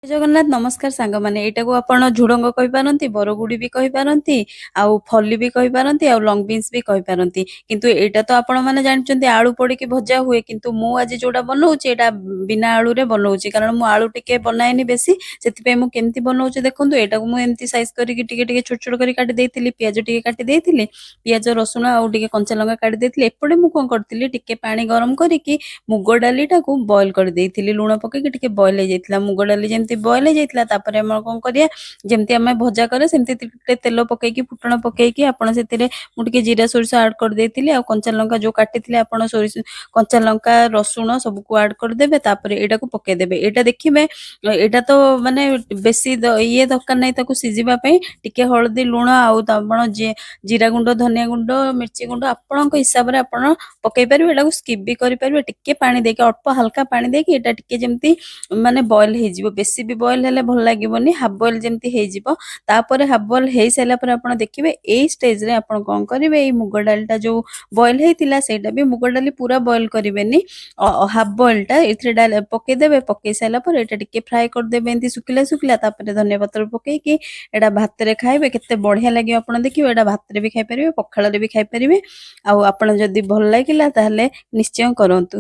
ଜଗନ୍ନାଥ ନମସ୍କାର ସାଙ୍ଗମାନେ ଏଇଟାକୁ ଆପଣ ଝୁଡଙ୍ଗ କହିପାରନ୍ତି ବରଗୁଡି ବି କହିପାରନ୍ତି ଆଉ ଫଲି ବି କହିପାରନ୍ତି ଆଉ ଲଙ୍ଗ ବିନ୍ସ ବି କହିପାରନ୍ତି କିନ୍ତୁ ଏଇଟା ତ ଆପଣ ମାନେ ଜାଣିଛନ୍ତି ଆଳୁ ପଡିକି ଭଜା ହୁଏ କିନ୍ତୁ ମୁଁ ଆଜି ଯୋଉଟା ବନଉଛି ଏଇଟା ବିନା ଆଳୁରେ ବନଉଛି କାରଣ ମୁଁ ଆଳୁ ଟିକେ ବନାଏନି ବେଶୀ ସେଥିପାଇଁ ମୁଁ କେମିତି ବନଉଛି ଦେଖନ୍ତୁ ଏଇଟାକୁ ମୁଁ ଏମିତି ସାଇଜ କରିକି ଟିକେ ଟିକେ ଛୋଟ ଛୋଟ କରି କାଟି ଦେଇଥିଲି ପିଆଜ ଟିକେ କାଟି ଦେଇଥିଲି ପିଆଜ ରସୁଣ ଆଉ ଟିକେ କଞ୍ଚା ଲଙ୍କା କାଟି ଦେଇଥିଲି ଏପଟେ ମୁଁ କଣ କରିଥିଲି ଟିକେ ପାଣି ଗରମ କରିକି ମୁଗ ଡାଲିଟାକୁ ବଏଲ କରିଦେଇଥିଲି ଲୁଣ ପକେଇକି ଟିକେ ବଏଲ ହେଇଯାଇଥିଲା ମୁଗ ଡାଲି ଯେମିତି ବଏଲ ହେଇଯାଇଥିଲା ତାପରେ ଆମର କଣ କରିବା ଯେମିତି ଆମେ ଭଜା କରେ ସେମିତି ଟିକେ ତେଲ ପକେଇକି ଫୁଟଣ ପକେଇକି ଆପଣ ସେଥିରେ ମୁଁ ଟିକେ ଜିରା ସୋରିଷ ଆଡ କରିଦେଇଥିଲି ଆଉ କଞ୍ଚା ଲଙ୍କା ଯୋଉ କାଟିଥିଲେ ଆପଣ ସୋରିଷ କଞ୍ଚା ଲଙ୍କା ରସୁଣ ସବୁକୁ ଆଡ କରିଦେବେ ତାପରେ ଏଇଟାକୁ ପକେଇଦେବେ ଏଇଟା ଦେଖିବେ ଏଇଟା ତ ମାନେ ବେଶୀ ଇଏ ଦରକାର ନାହିଁ ତାକୁ ସିଝିବା ପାଇଁ ଟିକେ ହଳଦୀ ଲୁଣ ଆଉ ଆପଣ ଜିରା ଗୁଣ୍ଡ ଧନିଆ ଗୁଣ୍ଡ ମିର୍ଚି ଗୁଣ୍ଡ ଆପଣଙ୍କ ହିସାବରେ ଆପଣ ପକେଇ ପାରିବେ ଏଟାକୁ ସ୍କିପ୍ ବି କରିପାରିବେ ଟିକେ ପାଣି ଦେଇକି ଅଳ୍ପ ହାଲକା ପାଣି ଦେଇକି ଏଇଟା ଟିକେ ଯେମିତି ମାନେ ବଏଲ ହେଇଯିବ ବେଶୀ ବି ବଏଲ ହେଲେ ଭଲ ଲାଗିବନି ହାଫ ବଏଲ ଯେମିତି ହେଇଯିବ ତାପରେ ହାଫ ବଏଲ ହେଇସାରିଲା ପରେ ଆପଣ ଦେଖିବେ ଏଇ ଷ୍ଟେଜରେ ଆପଣ କଣ କରିବେ ଏଇ ମୁଗ ଡାଲିଟା ଯୋଉ ବଏଲ ହେଇଥିଲା ସେଇଟା ବି ମୁଗ ଡାଲି ପୁରା ବଏଲ କରିବେନି ହାଫ ବଏଲ ଟା ଏଥିରେ ପକେଇଦେବେ ପକେଇ ସାରିଲା ପରେ ଏଇଟା ଟିକେ ଫ୍ରାଏ କରିଦେବେ ଏମିତି ଶୁଖିଲା ଶୁଖିଲା ତାପରେ ଧନିଆ ପତ୍ର ପକେଇକି ଏଇଟା ଭାତରେ ଖାଇବେ କେତେ ବଢିଆ ଲାଗିବ ଆପଣ ଦେଖିବେ ଏଇଟା ଭାତରେ ବି ଖାଇପାରିବେ ପଖାଳରେ ବି ଖାଇପାରିବେ ଆଉ ଆପଣ ଯଦି ଭଲ ଲାଗିଲା ତାହେଲେ ନିଶ୍ଚୟ କରନ୍ତୁ।